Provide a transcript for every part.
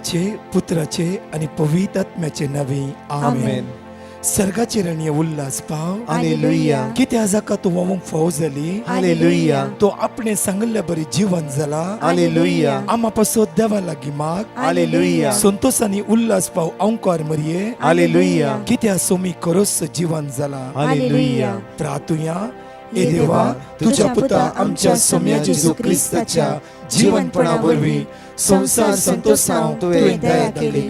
पित्याचे, पुत्राचे आणि पवित्र आत्म्याचे नवे आमेन. सर्गाचे रणीय उल्हास पाव हालेलुया. किती आजाका तू वमूक फौज झाली हालेलुया. तो आपणे सांगल्या बरी जीवन झाला हालेलुया. आम्हापासून देवा लागी माग हालेलुया. संतोष आणि उल्हास पाव अंकार मरिये हालेलुया. कित्या सोमी करोस जीवन झाला हालेलुया. प्रार्थुया ए देवा तुझ्या पुता आमच्या सोम्या जेजू ख्रिस्ताच्या जीवनपणावरवी संसार संतोषाव तुवें दया केली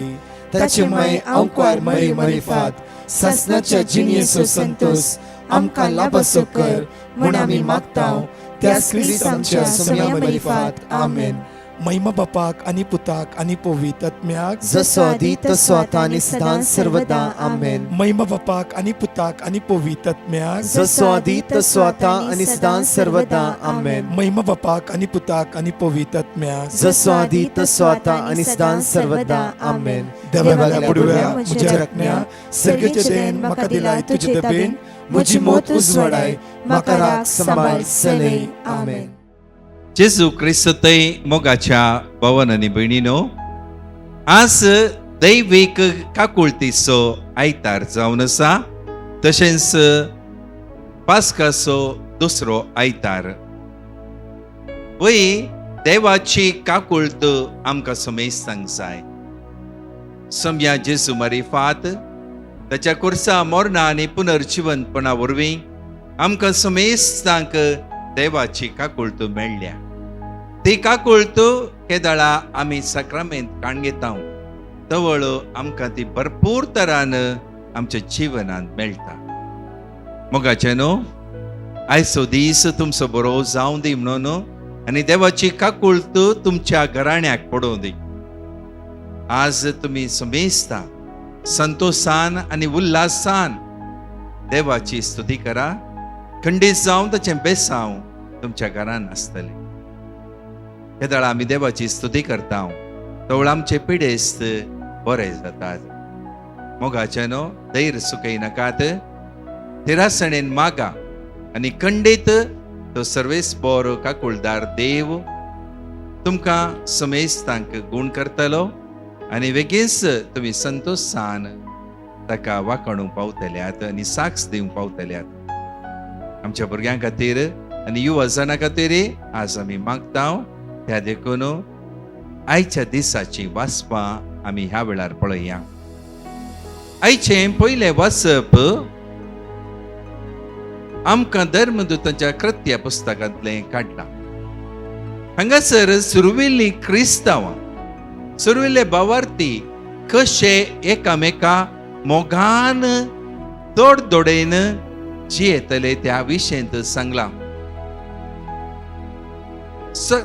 ताचे माय अंकार मरी मरिफात ससनाच्या जिनियेचो संतोष आमकां लाभसो कर म्हूण आमी मागताव त्या ख्रिस्त आमच्या सोम्या मरिफात आमेन. महिमा बापाक आणि पुताक आणि पवित्र आत्म्याक जसो आदी तसो आता आणि सदां सर्वदा आमेन. महिमा बापाक आणि पुताक आणि पवित्र आत्म्याक जसो आदी तसो आता आणि सदां सर्वदा आमेन. महिमा बापाक आणि पुताक आणि पवित्र आत्म्याक जसो आदी तसो आता आणि सदां सर्वदा आमेन. देवाला पुडव्या म्हज्या रत्न्या सर्गेचे देन म्हाका दिलाय तुझे दबेन म्हजी मोत उजवाडाय म्हाका राख सांबाळ सलय आमेन. जेजू ख्रिस्तय मोगाच्या भवन आणि भयणीनो, आज दैवीक काकुळतीचो आयतार जावन आसा, तशेंच पास्काचो दुसरो आयतार. वय देवाची काकुळत आमकां समेस्तांक जाय. सम्या जेजू मारिफात ताच्या कुर्सा मोरणा आनी पुनर्जीवनपणा वरवीं आमकां समेस्तांक देवाची काकुळत मेळ्ळ्या. ती काकुळत केदळा आमी सक्रामेंत काण घेताव तवळ आमकां ती भरपूर तरान आमच्या जिवनांत मेळटा. मोगाचे न्हू, आयचो दीस तुमचो बरो जावं दी म्हणून आनी देवाची काकुळत तुमच्या घराण्याक पडोवं दी. आज तुमी समेस्ता संतोषान आनी उल्हासान देवाची स्तुती करा. खंडीत जावं ताचें बेसांव तुमच्या घरान आसतलें. केदळ आमी देवाची स्तुती करता तवळ आमचे पिडेस्त बरे जातात. मोगाचे न्हू, धैर्य सुकय नाकात. तिरासणेन मागा आनी खंडीत तो सर्वेस बरो काकुळदार देव तुमकां समेस्तांक गूण करतलो आनी बेगीनच तुमी संतोषान ताका वाखणूंक पावतल्यात आनी साक्ष दिवंक पावतल्यात. आमच्या भुरग्यां खातीर आनी युवा जनां खातीर आज आमी मागताव. त्या देखून आयच्या दिसाची वाचपां आमी ह्या वेळार पळया. आयचें पयलें वाचप आमकां धर्मदूतांच्या कृत्या पुस्तकांतलें काडलां. हांगासर सुरविल्लीं क्रिस्तांवां, सुरविल्ले भावार्थी कशे एकामेका मोगान दोडेन जियेतले त्या विशयेंत सांगलां.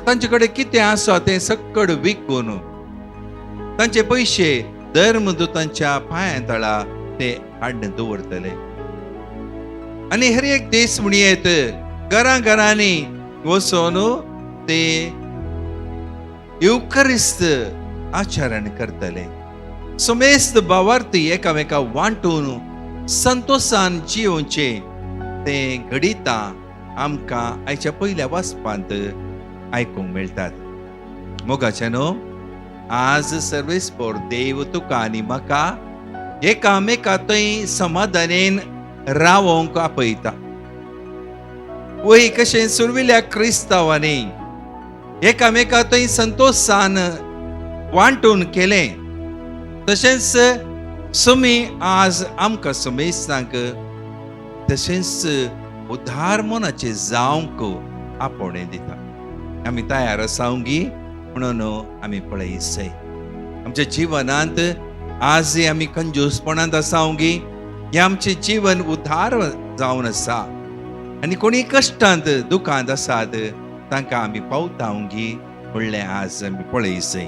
तांचे कडेन कितें आसा तें सकड विकून तांचे पयशे धर्मदूतांच्या पांया तळा ते हाडून दवरतले आनी हर एक देश म्हणयेत घरांनी वचून ते युकरिस्त आचरण करतले. समेस्त भावार्थी एकामेका वांटून संतोषान जियोवचे ते घडिता आमकां आयच्या पयल्या वाचपांत आयकूंक मेळटात. मोगाचे न्हू, आज सर्वेस्पोर देव तुका आनी म्हाका एकामेका थंय समाधानेन रावोंक आपयता. वय कशें सुरविल्ल्या क्रिस्तांवांनी एकामेका थंय संतोषान वांटून केलें, तशेंच सुमी आज आमकां समेस्तांक तशेंच उदार मनाचे जावंक आपोवणें दिता. आमी तयार आसावंगी म्हणून आमी पळयसय. आमच्या जिवनांत आज आमी कंजूसपणांत आसावंगी, हे आमचें जीवन उदार जावन आसा आनी कोणी कश्टांत दुखांत आसात तांकां आमी पावतावंगी म्हणलें आज आमी पळयसय.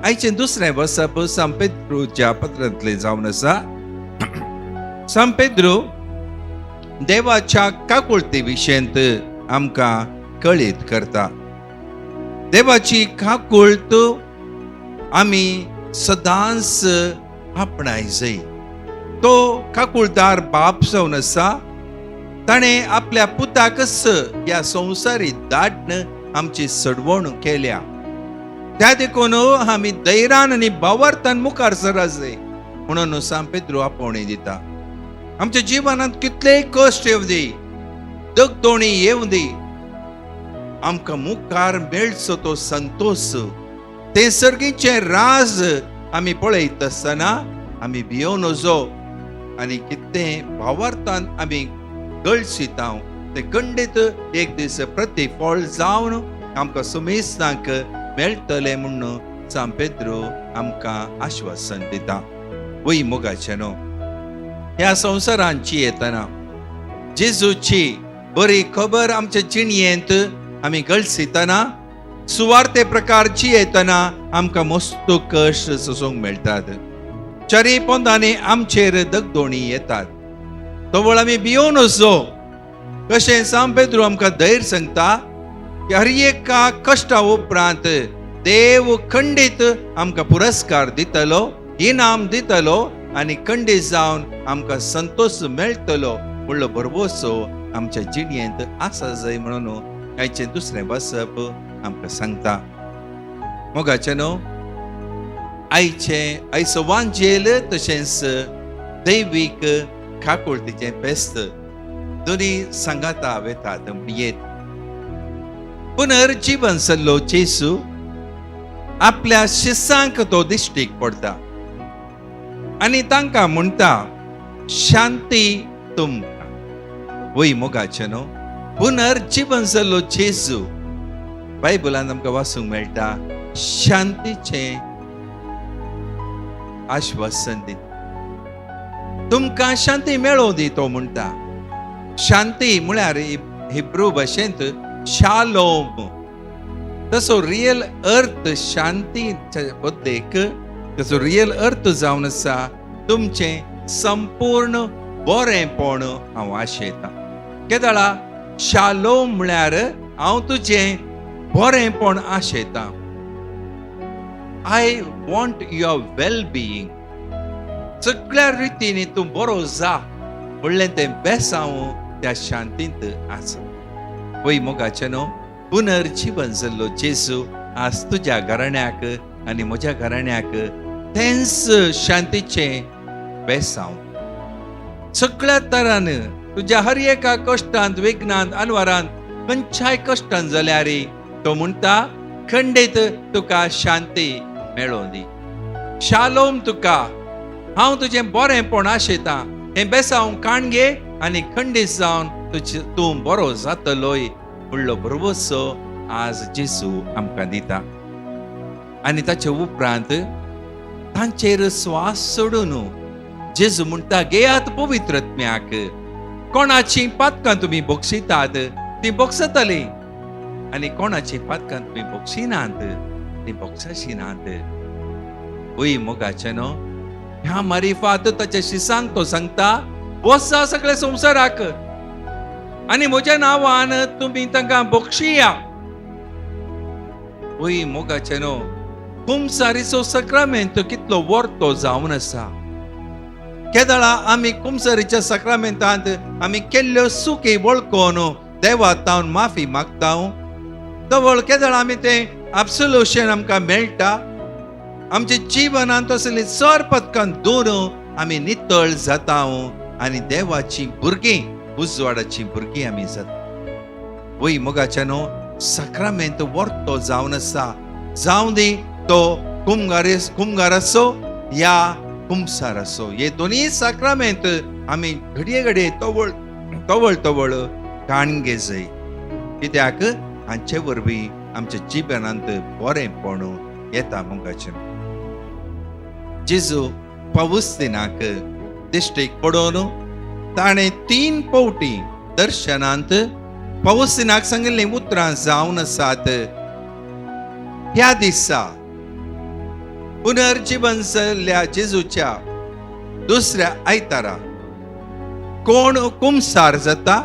आयचें दुसरें वचप सान पेद्रूच्या पत्रांतलें जावन आसा. सान पेद्रू देवाच्या काकुळते विशयंत आमकां कळीत करता. देवाची काकुळत आमी सदांच आपणाय जाय. तो काकुळदार बाप जावन आसा. ताणें आपल्या पुताकच ह्या संवसारीत धाडन आमची सडवण केल्या. त्या देखून आम्ही धैर्यान आनी बावरतान मुखार सरचे म्हणून सांत पेद्रू आपोवणी दिता. आमच्या जिवनांत कितलेय कश्ट येऊ दी, दगदोणी येऊ दी, आमकां मुखार मेळचो तो संतोष, ते सर्गीचे राज आमी पळयत आसतना आमी भियोन वचो आनी कितें भावार्थान आमी गळशिता ते खंडीत एक दीस प्रतिफळ जावन आमकां सुमेस्तांक मेळटले म्हणून सांत पेद्रू आमकां आश्वासन दिता. वय मोगाचे न्हू, ह्या संवसारांची येतना जेजूची बरी खबर आमच्या जिणयेंत आमी गळसितना सुवार्ते प्रकारची येतना आमकां मस्त कश्ट सोसूंक मेळटात. चारी पोंदांनी आमचेर दगदोणी येतात, तो वेळ आमी भियोन वचो. कशें सांत पेद्रू आमकां धैर्य सांगता की हर एका कश्टा उपरांत देव खंडीत आमकां पुरस्कार दितलो, इनाम दितलो आनी खंडीत जावन आमकां संतोष मेळटलो म्हणलो भरवोसो आमच्या जिणयेंत आसा जाय म्हणून आयचें दुसरें वचप आमकां सांगता. मोगाचे न्हू, आयचो वांजेल तशेंच दैवीक खाकुळतीचें फेस्त दोनी सांगाता वेतात येत. पुनर्जीवन जाल्लो जेजू आपल्या शिष्यांक तो दिश्टीक पडटा आनी तांकां म्हणटा, शांती तुमकां. वय मोगाचे न्हू, पुनर्जीवन जाल्लो जेजू बायबलांत आमकां वाचूंक मेळटा शांतीचें आश्वासन दिता. तुमकां शांती मेळो दी तो म्हणटा. शांती म्हळ्यार हिब्रू भाशेंत शालोम. तसो रियल अर्थ शांतीच्या बद्देक ताचो रियल अर्थ जावन आसा तुमचें संपूर्ण बरेंपण हांव आशेता. केदळा शालोम म्हळ्यार हांव तुजें बरेंपण आशेता. I want your well being. सगळ्या रितींनी तूं बरो जा म्हणलें तें बेस हांव त्या शांतींत आसा. वय मोगाचे न्हू, पुनर्जीवन जाल्लो जेजू आज तुज्या घराण्याक आनी म्हज्या घराण्याक तेंच शांतीचें बेसांव. सगळ्या तरान तुज्या हर एका कश्टांत, विघ्नांत, अनवरांत, खंयच्याय कश्टांत जाल्यार तो म्हणटा खंडीत तुका शांती मेळो दी. शालोम तुका, हांव तुजें बरेंपण आशेता. हें बेसांव काण घे आनी खंडीत जावन तूं बरो जातलोय म्हणलो भरवोसो आज जेजू आमकां दिता. आनी ताचे उपरांत तांचेर स्वास सोडून जेजू म्हणटा, घेयात पवित्रत्म्याक. कोणाची पातकां तुमी बोगशितात ती बोगसतली आनी कोणाची पातकां तुमी बोगशिनात ती बोगसशिनात. वय मोगाचे न्हू, ह्या मारिफात ताच्या शिसांक तो सांगता, वचा सगळ्या संवसाराक आनी म्हज्या नांवान तुमी तांकां बक्षिया. वय मोगाचे न्हू, कुमसारीचो सक्रामेंत कितलो वर्तो जावन आसा. केदळा आमी कुमसारीच्या सक्रामेंतांत आमी केल्ल्यो चुकी वळखून देवातावन माफी मागता. तवळ केदळा आमी तें एब्सोल्यूशन आमकां मेळटा. आमच्या जिवनांत असली चड पदकां दोन आमी नितळ जाता आनी देवाची भुरगीं, उजवाडाची भुरगीं आमी जाता. वय मोगाचे न्हू, सक्रामेंत वर्तो जावन आसा. जावं दी तो कुमगार आसो या कुमसार आसो, हे दोनी सक्रामेंत आमी घडये घडये तवळ काणगे जाय. कित्याक हांचे वरवीं आमच्या जिवनांत बरेंपण येता. मोगाचे जेजू पौस्तिनाक दिश्टीक पडोवन ताणें 3 फावटी दर्शनांत पौस्तिनाक सांगिल्लीं उतरां जावन आसात. ह्या दिसा पुनर्जीवन जाल्ल्या जेजूच्या दुसऱ्या आयतारा कोण कुमसार जाता,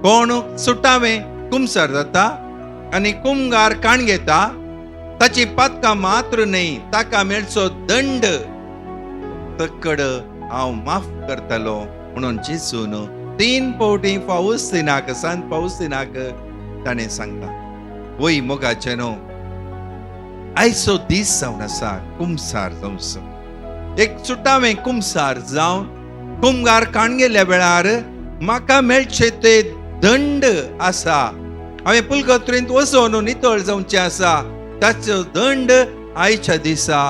कोण सुटावें कुमसार जाता आनी कुमगार काण घेता, ताची पातकां मात्र न्ही, ताका मेळचो दंड तकड हांव माफ करतलो म्हणून जेजून 3 फावटी फावस्तिनाक, सांत फावस्तिनाक ताणें सांगता. वय मोगाचे न्हू, आयचो दीस जावन आसा कुमसार जावचो. एक सुटावे कुमसार जावन कुमगार काण गेल्या वेळार म्हाका मेळचे ते दंड आसा. हांवें पुलकत्रेंत वचोन नितळ जावचें आसा. ताचो दंड आयच्या दिसा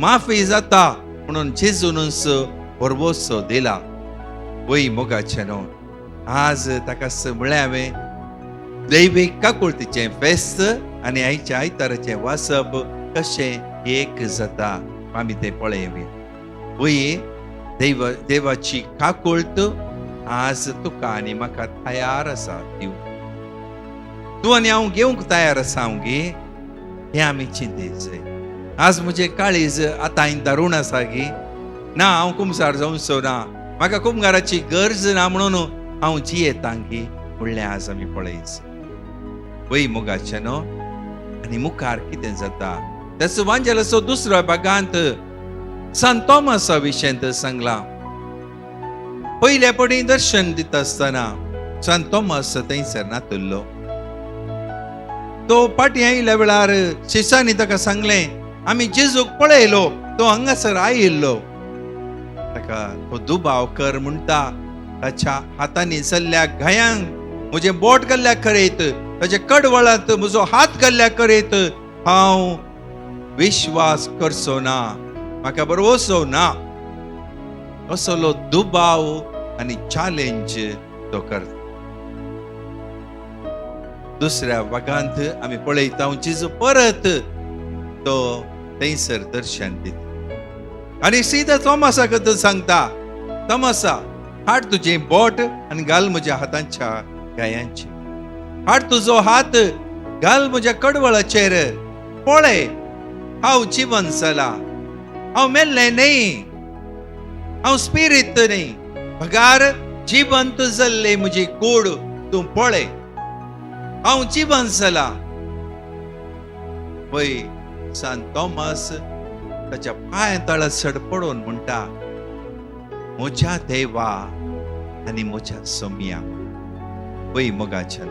माफी जाता म्हणून जेजूनच बरवोसो दिला. वय मोगाचे न्हू. आज ताका म्हळ्ळें हांवें दैवीक काकुळतीचें फेस्त आनी आयच्या आयताराचें वासप कशें एक जाता आमी तें पळयवे. वय देवाची काकुळत आज तुका आनी म्हाका तयार आसा दिवंक. तूं आनी हांव घेवंक तयार आसा हांव गे हें आमी चिंतीत जाय. आज म्हजें काळीज आतां दारूण आसा गे. ना हांव कुमसार जावचो ना. म्हाका कुमगाराची गरज ना म्हणून हांव जियेतां गे म्हणलें आज आमी पळयच. वय मोगाचे न्हू. आनी मुखार कितें जाता त्याचो वांजेलाचो दुसऱ्या भागांत सांत तोमासा विशयंत सांगलां. पयल्या पडी दर्शन दिता आसतना सांत तोमास थंयसर नातुल्लो. तो पाटी आयिल्ल्या वेळार शिश्यांनी ताका सांगलें आमी जेजूक पळयलो तो हांगासर आयिल्लो. ताका तो दुबाव कर म्हणटा. ताच्या हातांनी जाल्ल्या गायांक म्हजें बोट घाल्ल्या करीत ताचे कडवळांत म्हजो हात घाल्ल्या करीत हांव विश्वास करचो ना. म्हाका बरोवचो ना. असलो दुबाव आनी चॅलेंज तो करता. दुसऱ्या भागांत आमी पळयता जेजू परत तो थंयसर दर्शन दिता आनी सीदा तोमासाक सांगता तोमासा हाड तुजें बोट आनी घाल म्हज्या हातांच्या गायांची. हाड तुजो हात घाल म्हज्या कडवळाचेर. पळय हांव जिवंत जाला. हांव मेल्लें न्ही. हांव स्पिरीट न्ही. भगार जिवंत जाल्ले म्हजी कूड तूं पळय. हांव जिवंत जाला. पळय सांत तोमास ताच्या पांया तळा सड पडोवन म्हणटा म्हज्या देवा आनी म्हज्या सोम्या. वय मोगाच्या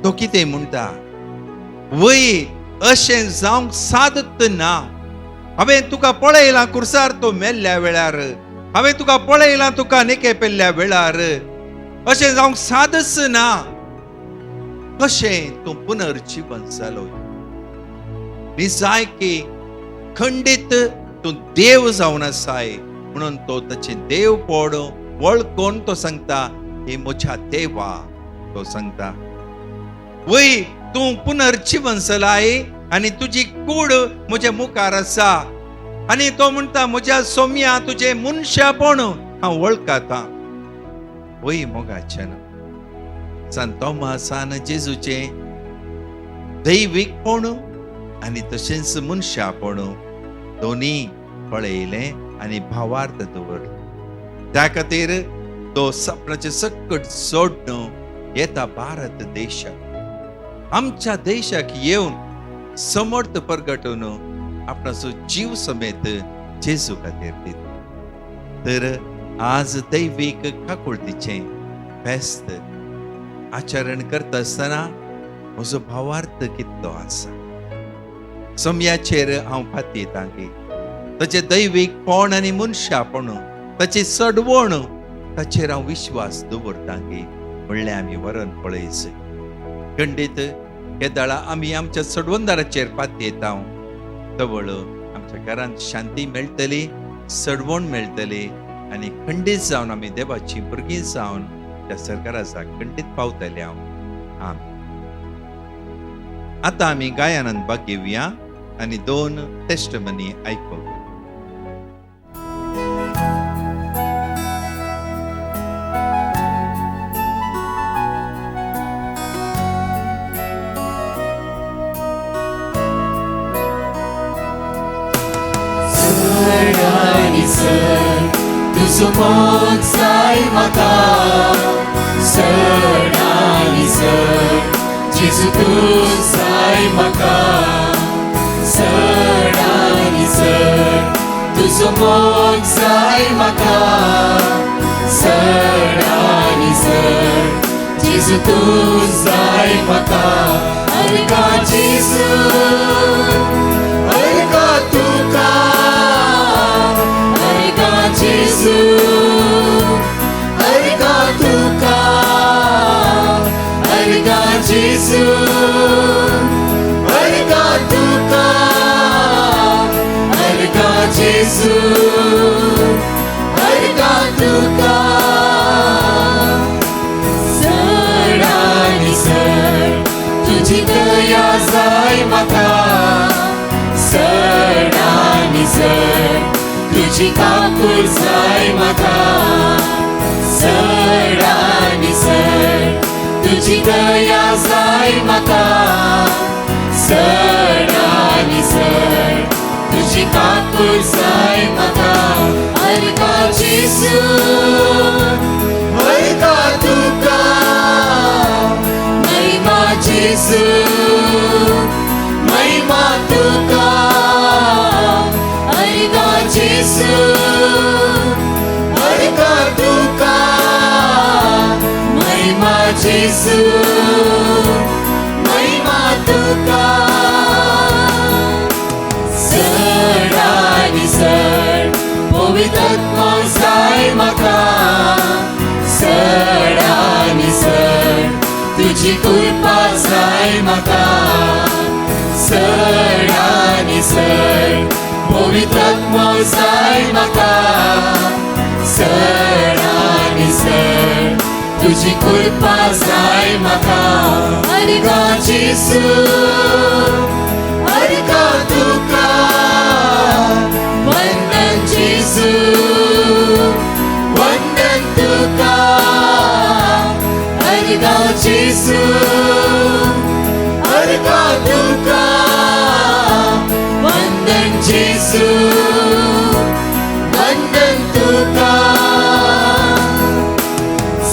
तो कितें म्हणटा वय अशें जावंक सादत ना. हांवें तुका पळयलां कुर्सार तो मेल्ल्या वेळार. हांवें तुका पळयलां तुका निके पेल्ल्या वेळार. अशें जावंक सादच ना. कशें तूं पुनर्जीवन जालो. नी जाय की खंडीत तूं देव जावन आसाय म्हणून तो ताचे देव पड वळखून तो सांगता हे म्हज्या देवा. तो सांगता वय तूं पुनर्जीवन जालाय आनी तुजी कूड म्हज्या मुखार आसा. आनी तो म्हणटा म्हज्या सोम्या तुजें मनशापण हांव वळखता. वय मोगाचें सांत तोमासान जेजूचें दैवीकपण आनी तशेंच मनशापण दोनी पळयलें आनी भावार्थ दवरलें. त्या खातीर तो सपनाचे सकट जोडणो येता भारत देशाक आमच्या देशाक येवन समर्थ परगटून आपणाचो जीव समेत जेजू खातीर दिता. तर आज दैवीक काकुळतीचें फेस्त आचरण करता आसतना म्हजो भावार्थ कितलो आसा. सोम्याचेर हांव फातयतां की ताचे दैवीकपण आनी मनशापण ताची सडवण ताचेर हांव विश्वास दवरतां की म्हणलें आमी व्हरून पळयच. खंडीत हे दाळा आमी आमच्या सडवणदाराचेर फातयता तवळ आमच्या घरांत शांती मेळटली सडवण मेळटली आनी खंडीत जावन आमी देवाची भुरगीं जावन त्या सरकाराचा खंडीत पावतले हांव. आतां आमी गायनांत भाग घेवया आनी 2 टेस्टमनी आयकुया. तुजो मोग जाय म्हाका सण आनी सण जेजू तूं जाय म्हाका सण आनी सण तुजो मोग जाय म्हाका सण आनी सण जेजू तूं जाय म्हाका अर्गा जेजू अर्गा तुका अर्गा जेजू अर्गा तुका अर्गा जेजू अर्गा तुका अर्गा जेजू अर्गा तुका सर आनी सर तुझी दया जाय म्हाका सर आनी सर तुझी काकूळ जाय म्हाका सर आनी सर तुझी दया जाय म्हाका सर आनी सर तुझी काकूळ जाय म्हाका अर्गा जेजू अर्गा तुका महिमा जेजू महिमा तुका अर्गा जेजू अर्गा तुका महिमा जेजू महिमा तुका सर आनी सर पवित्र आत्मा जाय म्हाका सर आनी सर तुझी कृपा जाय म्हाका सर आनी सर पवित्र आत्मा जाय म्हाका सर आनी सर तुझी कृपा जाय म्हाका अर्गा जेजू अर्गा तुका वंदन जेजू वंदन तुका अर्गा जेजू अर्गा तुका वंदन जेजू वंदन तुका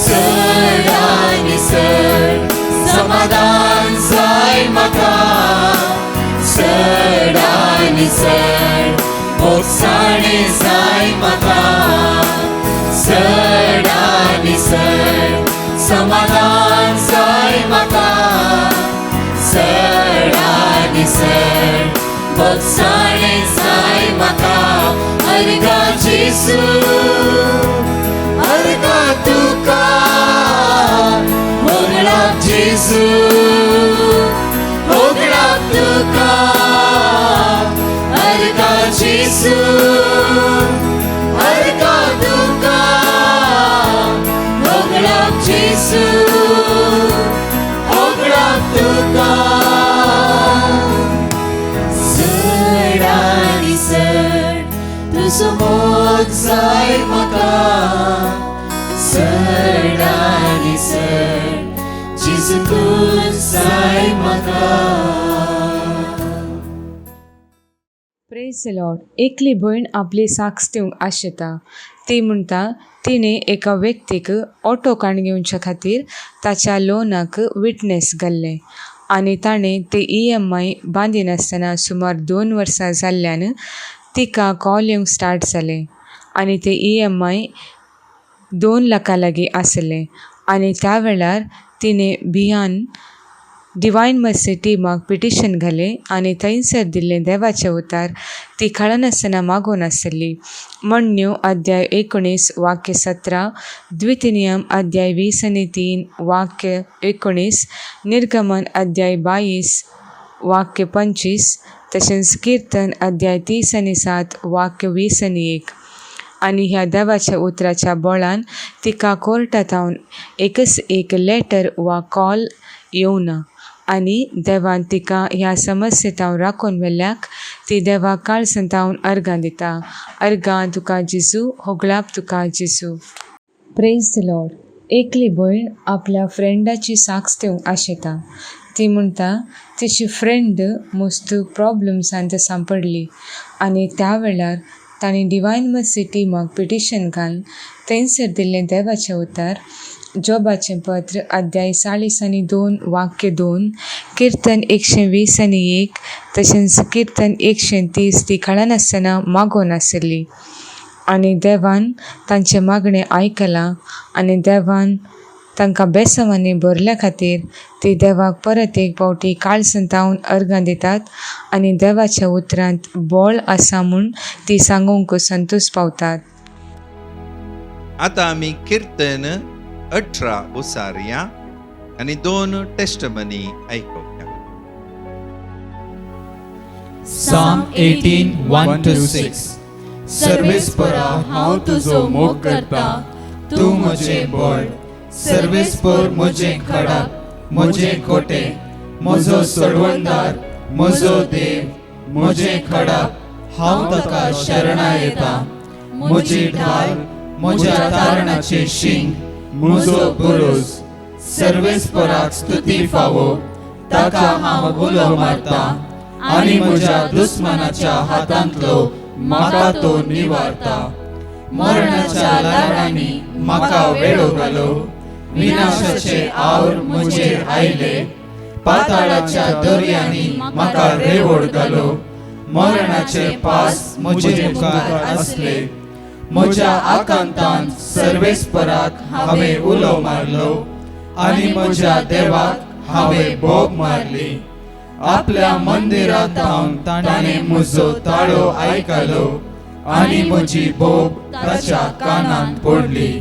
सर आनी सर समाधान जाय म्हाका सर आनी सर मोक्षाणे जाय म्हाका सर आनी सर समाधान जाय म्हाका सर आनी सर मोक्षाणे जाय म्हाका अर्गा जेजू अर्गा तुका होगळाक जेजू होगळाक तुका अर्गा जेजू अर्गा तुका होगळाक जेजू होगळाक तुका सर आनी सर तुजो मोग जाय म्हाका सर आनी सर जेजू तूं जाय म्हाका प्रेज द लॉर्ड. एकली भयण आपली साक्ष दिवंक आशेता. ती म्हणटा तिणें एका व्यक्तीक ऑटो काण घेवच्या खातीर ताच्या लोनाक विटनेस घाल्लें आनी ताणें ते EMI बांदिनासतना सुमार 2 वर्सां जाल्ल्यान तिका कॉल येवंक स्टार्ट जालें आनी ते EMI 2 लाखां लागीं आसलें आनी त्या वेळार तिणें भियान डिवायन मर्सी टिमाक पिटिशन घालें आनी थंयसर दिल्लें देवाचें उतार ती कळनासतना मागून आसली. मण्यो अध्याय 19 वाक्य 17, द्वितीनियम अध्याय 20:3 वाक्य 19, निर्गमन अध्याय 22 वाक्य 25, तशेंच कीर्तन अध्याय 30:7 वाक्य 20:1. आनी ह्या देवाच्या उतराच्या बळान तिका कोर्टांत एकच एक लेटर वा कॉल येवना आनी देवान तिका ह्या समस्येंत राखून व्हेल्ल्याक ती देवा काळसंतावन अर्गां दिता. अर्गां तुका जेजू, होगळाप तुका जेजू. Praise the Lord. एकली भयण आपल्या फ्रेंडाची साक्ष दिवंक आशेता. ती म्हणटा तिची फ्रेंड मस्त प्रॉब्लम्सांत सांपडली आनी त्या वेळार ताणें डिवायन मर्सी टिमाक पिटिशन घालन थंयसर दिल्लें देवाचें उतार, जोबाचें पत्र अध्याय 40:2 वाक्य 2, कीर्तन 120:1, तशेंच कीर्तन 130 ती कळनासतना मागोन आसली आनी देवान तांचें मागणें आयकलां आनी देवान तांकां बेसवांनी भरल्या खातीर ती देवाक परत एक फावटी काळसंतावन अर्गां दितात आनी देवाच्या उतरांत बळ आसा म्हूण ती सांगूंक संतोश पावतात. आतां आमी कीर्तन 18 उसारया आनी 2 टेस्टमनी आयकुया. Psalm 18, 1-6. सर्वेस्परा हांव तुजो मोग करता, तूं म्हजें बळ. सर्वेस्पर म्हजें खडाप, म्हजें कोटे, म्हजो सोडवणदार, म्हजो देव, म्हजें खडाप, हांव ताका शरणा येता. म्हजी ढाल, म्हज्या तारणाचें शिंग, म्हजो बुरूज. सर्वेस्पराक स्तुती फावो, ताका हांव उलो मारता, आनी म्हज्या दुस्मनाच्या हातांतलो म्हाका तो निवारता. मरणाच्या लाडांनी म्हाका वेळो घालो, विनाशाचे आवर म्हजेर आयले. पाताळाच्या दर्यांनी म्हाका रेवोड घालो, मरणाचे पास म्हजे मुखार आसले. म्हज्या आकांतांत सर्वेस्पराक हांवें उलो मारलो, आनी म्हज्या देवाक हांवें बोब मारली. आपल्या मंदिरांत धांवन ताणें म्हजो ताळो आयकलो, आनी म्हजी बोब ताच्या कानांत पडली.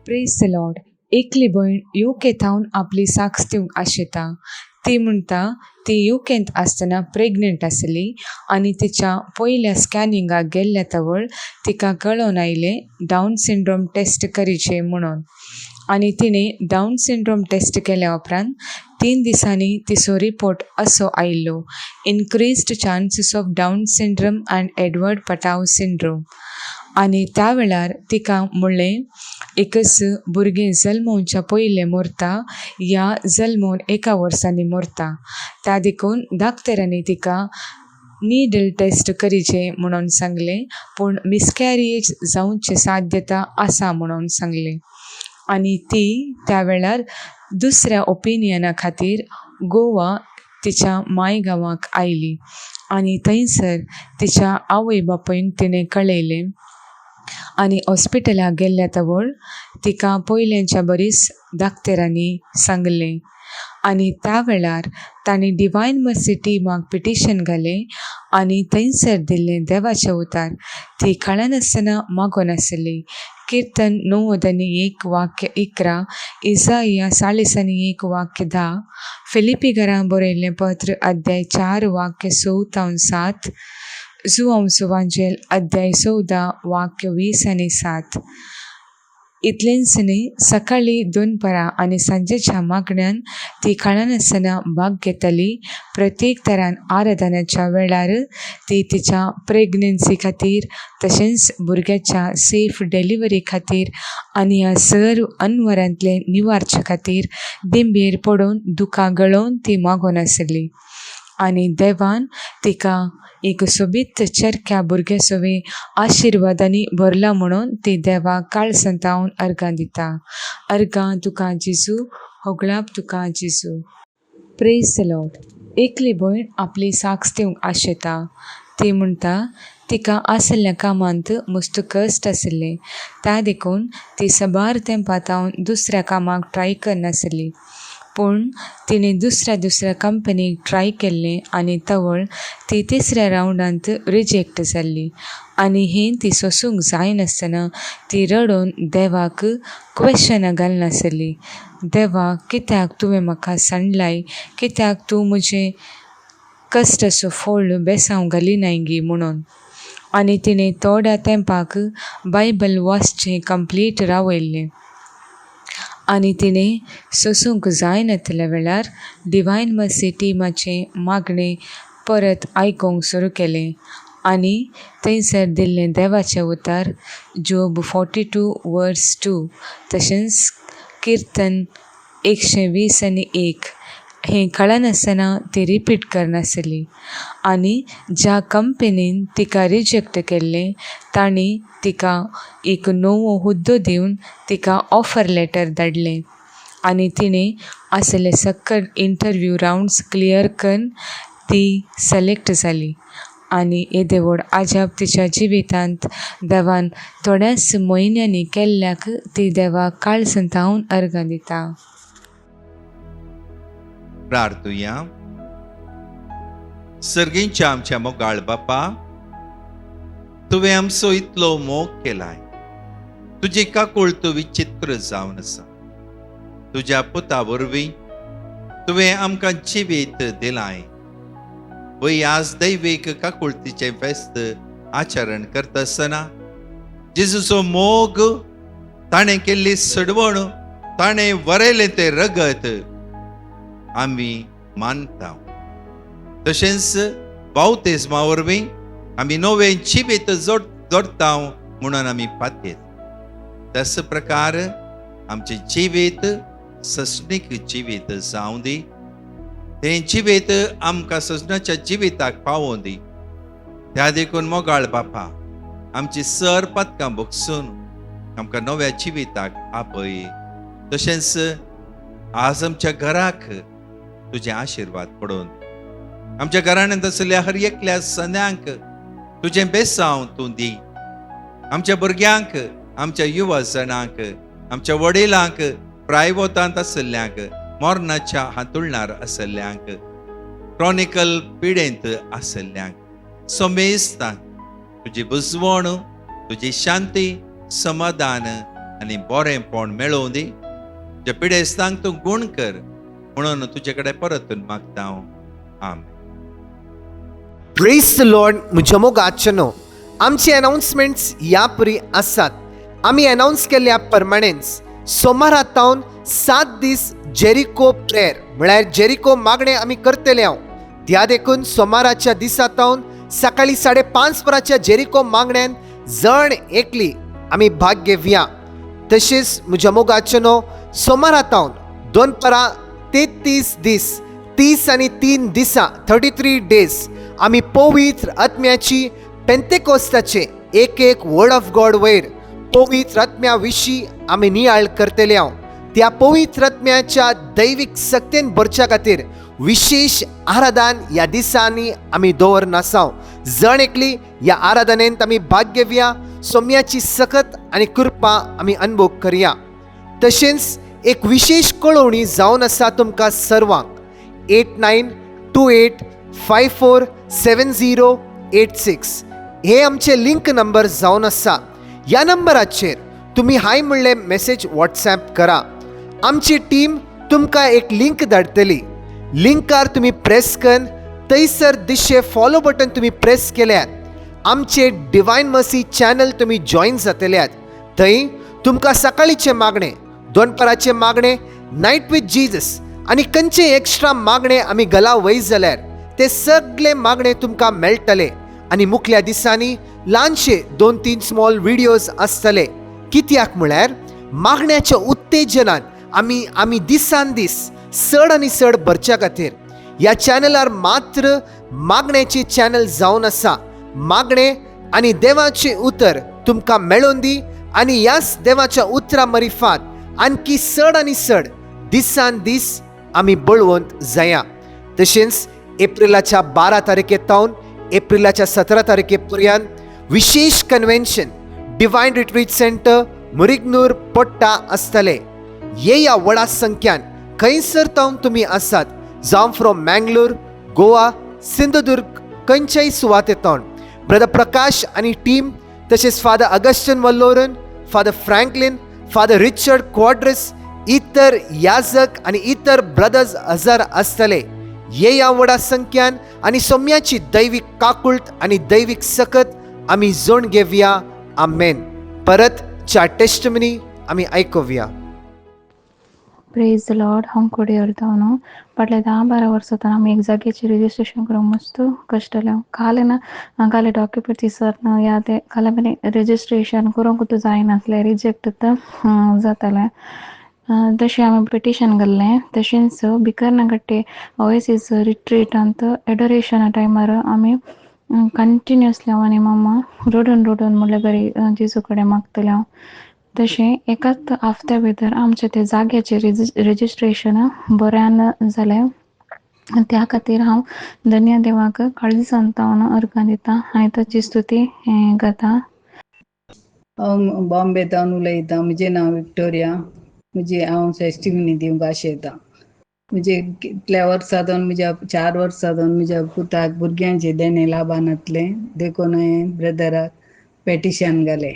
Praise the Lord. एकली भयण युकेंतावन आपली साक्ष दिवंक आशेता. ती म्हणटा ती युकेंत आसतना प्रेग्नंट आसली आनी तिच्या पयल्या स्कॅनिंगाक गेल्ल्या तवळ तिका कळोन आयलें डावन सिंड्रोम टेस्ट करीचे म्हणून. आनी तिणें डावन सिंड्रोम टेस्ट केल्या उपरांत 3 दिसांनी तिचो रिपोर्ट असो आयिल्लो, increased chances of down syndrome and Edward पटाव सिंड्रोम. आनी त्या वेळार तिका म्हणलें एकच भुरगें जल्मोवच्या पयलें मरता या जल्मोवन 1 वर्सांनी मरता. त्या देखून डाक्टरांनी तिका नीडल टेस्ट करीचे म्हणून सांगलें, पूण मिसकॅरेज जावचे साध्यता आसा म्हणून सांगलें. आनी ती त्या वेळार दुसऱ्या ओपिनियना खातीर गोवा तिच्या मायगांवाक आयली आनी थंयसर तिच्या आवय बापायक तिणें कळयलें. आनी हॉस्पिटलाक गेल्ल्या तवळ तिका पयल्यांच्या बरीस डाक्टरांनी सांगलें. आनी त्या वेळार तांणी डिवायन मर्सी टिमाक पिटिशन घालें आनी थंयसर दिल्लें देवाचें उतार ती कळनासतना मागोन आसली. कीर्तन 9:1 वाक्य 11, इसाइया 40:1 वाक्य 10, फिलिपी घरां बरयल्लें पत्र अध्याय 4 वाक्य 6-7, जुआंव सुवांजेल अध्याय 14 वाक्य 20 आनी 7. इतलेंच न्ही, सकाळी 2 परां आनी सांजेच्या मागण्यांत ती कळनासतना भाग घेतली. प्रत्येक तरान आराधनाच्या वेळार ती तिच्या प्रेग्नन्सी खातीर तशेंच भुरग्याच्या सेफ डिलिव्हरी खातीर आनी ह्या सर्व अनवरांतले निवारचे खातीर दिंबेर पडून दुकां गळोवन ती मागोन आसली. आनी देवान तिका एक सोबीत चरख्या भुरग्यासोवे आशिर्वादांनी भरला म्हणून ती देवाक काळसंतावन अर्गां दिता. अर्गां तुका जेजू, होगळाप तुका जेजू. Praise the Lord. एकली भयण आपली साक्ष दिवंक आशेता. ती म्हणटा तिका आसल्या कामांत मस्त कश्ट आसले, त्या देखून ती सबार तेंपातावन दुसऱ्या कामाक ट्राय करनासली. पूण तिणें दुसऱ्या कंपनीक ट्राय केल्लें आनी तवळ ती 3ऱ्या रावंडांत रिजेक्ट जाल्ली. आनी हें ती सोसूंक जायनासतना ती रडोवन देवाक क्वेश्चनां घालनासली. देवा, कित्याक तुवें म्हाका सांडलाय? कित्याक तूं म्हजें कश्टाचो फळ बेसांव घालिनाय गी म्हणून. आनी तिणें थोड्या तेंपाक बायबल वाचचें कंप्लीट रावयल्लें. आनी तिणें सोसूंक जायनातल्या वेळार डिवायन मर्सी टिमाचें मागणें परत आयकूंक सुरू केलें. आनी थंयसर दिल्लें देवाचें उतार जोब 42:2 तशेंच कीर्तन 120:1 हें कळनासतना ती रिपीट करनासली. आनी ज्या कंपनीन तिका रिजेक्ट केल्लें तांणी तिका एक नवो हुद्दो दिवन तिका ऑफर लेटर धाडलें. आनी तिणें आसले सक्कट इंटरव्यू रावंड्स क्लियर करून ती सिलेक्ट जाली. आनी हे देवूळ आजाप तिच्या जिवितांत देवान थोड्याच म्हयन्यांनी केल्ल्याक ती देवाक काळसंतावून अर्घ दिता. प्रार्थुया. सर्गींच्या आमच्या मोगाळ बापा, तुवें आमचो इतलो मोग केलाय. तुजी काकूळत विचित्र जावन आसा. तुज्या पुता वरवीं तुवें आमकां जिवीत दिलाय. वय आज दैवीक काकुळतीचें फेस्त आचरण करता आसतना जेजूचो मोग, ताणें केल्ली सडवण, ताणें वरयलें तें रगत आमी मानता. तशेंच बावतेजमा वरवीं आमी नवें जिवीत जोडटा म्हणून आमी पातयेत. तस प्रकार आमचें जिवीत ससणीक जिवीत जावं दी. तें जिवीत आमकां सजनाच्या जिविताक पावोवन दी. त्या देखून मोगाळ बापा, आमची सर पदकां भोगसून आमकां नव्या जिविताक आपय. तशेंच आज आमच्या घराक तुजे आशिर्वाद पडोवन आमच्या घराण्यांत आसलेल्या हर एकल्या सण्यांक तुजें बेसांव तूं दी. आमच्या भुरग्यांक, आमच्या युवा जणांक, आमच्या वडिलांक, प्रायवतांत आसल्ल्यांक, मरणाच्या हातुळणार आसल्ल्यांक, क्रॉनिकल पिडेंत आसल्ल्यांक समेस्तांक तुजी बुजवण, तुजी शांती, समाधान आनी बरेंपण मेळोवन दी. जे पिडेस्तांक तूं गूण कर म्हणून तुजे कडेन परतून मागता. आमेन. Praise the lord. म्हज्या मोगाचनो आमचे अनाउन्समेंट्स ह्या परी आसात. आमी अनाउन्स केल्ल्या प्रमाणेच सोमारातावन 7 दीस जेरिको प्रेयर म्हळ्यार जेरिको मागणें आमी करतले. त्या देखून सोमाराच्या दिसातावन सकाळी 5:30 वरांच्या जेरिको मागण्यान जण एकली आमी भाग घेवया. तशेंच म्हज्या मोगाचनो सोमारातावन 2:33 दीस 30 आनी 3 दिसां 33 डेज आमी पवित्र आत्म्याची पेंतेकोस्ताचे एक वर्ड ऑफ गॉड वयर पवित्र आत्म्या विशीं आमी नियाळ करतले. त्या पवित्र आत्म्याच्या दैवीक सक्तेन भरच्या खातीर विशेष आराधन ह्या दिसांनी आमी दवरनासाव. जण एकली ह्या आराधनेंत आमी भाग घेवया. सोम्याची सकत आनी कृपा आमी अनुभव करया. तशेंच एक विशेष कळवणी जावन आसा तुमकां सर्वांक. 8928547086 हे आमचे लिंक नंबर जावन आसा. ह्या नंबराचेर तुमी हाय म्हणलें मेसेज व्हॉट्सॲप करा. आमची टीम तुमकां एक लिंक धाडटली. लिंकार तुमी प्रेस करून थंयसर दिशे फॉलो बटन तुमी प्रेस केल्यात आमचे डिवायन मर्सी चॅनल तुमी जॉईन जातल्यात. थंय तुमकां सकाळीचे मागणे, दोनपराचे मागणे, नायट विथ जिजस आनी खंयचे एक्स्ट्रा मागणे आमी घाला वय जाल्यार ते सगळे मागणे तुमकां मेळटले. आनी मुखल्या दिसांनी ल्हानशे 2-3 स्मॉल व्हिडिओज आसतले. कित्याक म्हळ्यार मागण्याच्या उत्तेजनान आमी दिसान दीस चड आनी चड भरच्या खातीर ह्या चॅनलार मात्र मागण्याचे चॅनल जावन आसा. मागणे आनी देवाचे उतर तुमकां मेळोवन दी आनी ह्याच देवाच्या उतरा मरिफात आणखी चड आनी चड दिसान दीस आमी बळवंत जाया. तशेंच एप्रिलाच्या 12 तारखेतावन एप्रिलाच्या 17 तारखे पर्यंत विशेष कन्व्हेन्शन डिवायन रिट्रीट सेंटर मुरिगनूर पोट्टा आसतले. ह्या व्हडा संख्यान खंयसर तावन तुमी आसात, जावं फ्रॉम मँगलोर, गोवा, सिंधुदुर्ग, खंयच्याय सुवातेतावन ब्रदर प्रकाश आनी टीम, तशेंच फादर अगस्टिन वल्लोरन, father Franklin, father Richard Quadros, इतर याजक आनी इतर ब्रदर्स हजर आसतले. ह्या व्हडा संख्यान आनी सोम्याची दैवीक काकुळट आनी दैवीक सकत आमी जोड घेवया. आमेन. परत च्या टेस्टमनी आमी आयकुया. Praise the Lord. हांव कोडे अर्दावनो फाटल्या 10-12 वर्सां आमी एक जाग्याचेर रेजिस्ट्रेशन करूंक मस्त कश्टले. काले डॉक्युमेंट दिसना याद काले मेरेन रेजिस्ट्रेशन करूंक जायनासलें, रिजेक्ट जातालें. तशें हांवें पिटिशन घाल्लें. तशेंच भिकरना गट्टे ओएसीस रिट्रीटांत एडोरेशना टायमार आमी कंटिन्युअसली हांव आनी मम्मा रडून म्हणलें बरी जेजू कडेन मागतलें हांव. तशें एकाच हफ्त्या भितर आमचें तें जाग्याचें रेजिस्ट्रेशन बऱ्यान जालें. आनी त्या खातीर हांव धन्य देवाक काळजी सांगता अर्गां दिता आनी ताची स्तुती करता. हांव बॉम्बेतान उलयतां. म्हजें नांव विक्टोरिया. हांव टेस्टिमनी दिवंक आशेतां. कितल्या वर्सां जावन 4 वर्सां जावन म्हज्या पुताक भुरग्यांचे देणे लाबानांतलें देखून हांवें ब्रदराक पेटिशन घालें.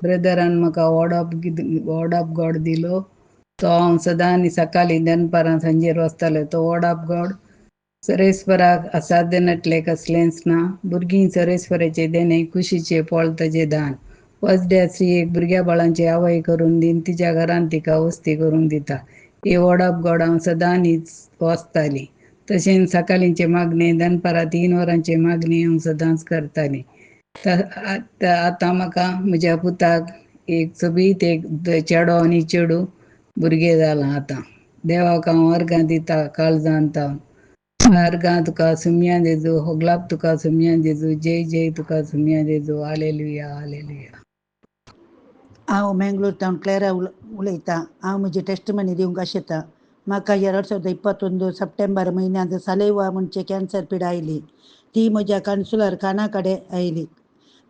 ब्रदरान म्हाका वर्ड ऑफ गॉड दिलो. तो हांव सदां सकाळीं दनपारां सांजेर वाचतालें. तो वर्ड ऑफ गॉड सरेस्पराक असाध्य नटले कसलेंच ना. भुरगीं सरेस्पराचे देणे खुशीचे फळ ताजे दान. फर्स्ट डे एक भुरग्या बाळांची आवय करून दिन तिच्या घरान तिका वस्ती करूंक दिता. ही वर्ड ऑफ गॉड हांव सदां वाचतालीं. तशेंच सकाळींचे मागणे दनपारां 3 वरांचे मागणी हांव सदांच करतालीं. आतां म्हाका म्हज्या पुताक एक चबीत एक चेडो आनी चेडू भुरगें जालां. आतां देवाक हांव अर्गां दिता काळजांत. अर्गां तुका सुमया जेजू, होगलाप तुका सुमया जेजू, जय जय तुका सुमया जेजू, हालेलुया हालेलुया. हांव मेंगलोरतावन क्लॅरा उलयतां. हांव म्हजी टेस्टमनी दिवंक आशेतां. म्हाका 2021 सप्टेंबर म्हयन्यांत सालेवा म्हणचे कॅन्सर पिडा आयली. ती म्हज्या कावन्सिलर काना कडेन आयली.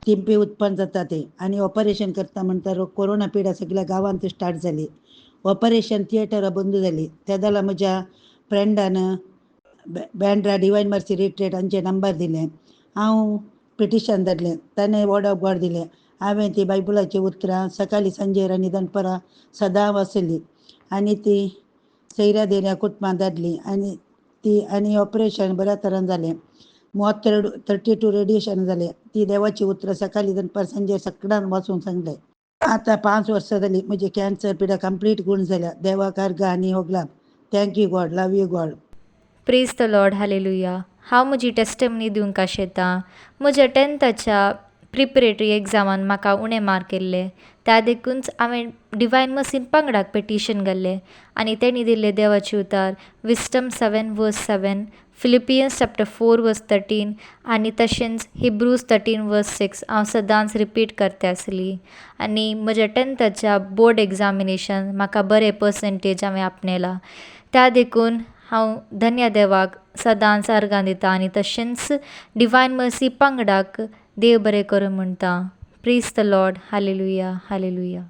टिंपी उत्पन्न जाता ती आनी ऑपरेशन करता म्हणटा कोरोना पिडा सगळ्या गांवांत स्टार्ट जाली. ऑपरेशन थिएटरां बंद जाली. त्या जाल्यार म्हज्या फ्रेंडान बँड्रा डिवायन मर्सी रिट्रीट हांचे नंबर दिले. हांव पिटिशन धाडलें. ताणें वर्ड ऑफ गॉड दिलें. हांवें ती बायबलाची उतरां सकाळीं सांजेर आनी दनपारां सदां वाचलीं आनी ती सैऱ्या देऱ्या कुटुंबांत धाडली आनी ऑपरेशन बऱ्या तरेन जालें. 32 रेडिएशन जालें. ती देवाची उतरां सकाळीं दनपार सांजेर सगळ्यांक वाचूंक सांगलें. आतां 5 वर्सां जालीं म्हजी कॅन्सर पिडा कंप्लीट गूण जाल्या. देवाक अर्गां आनी होगलाप. Thank you God, love you God. Praise the lord, hallelujah. हांव म्हजी टेस्टमनी दिवंक आशेतां. म्हज्या 10th प्रिपरेटरी एग्जामान म्हाका उणे मार्क येयल्ले. त्या देखून हांवें डिवायन मर्सीन पंगडाक पेटिशन घाल्लें आनी तेणी दिल्ले देवाचे उतार विस्डम 7:7, फिलिपियन्स चॅप्टर 4:13 आनी तशेंच हिब्रूज 13:6 हांव सदांच रिपीट करता आसली. आनी म्हज्या 10th बोर्ड एग्जामिनेशन म्हाका बरे पर्संटेज हांवें आपणयला. त्या देखून हांव धन्य देवाक सदांच अर्गां दिता आनी तशेंच डिवायन मर्सी पंगडाक देव बरें करूं म्हणटा. Praise the lord, hallelujah hallelujah.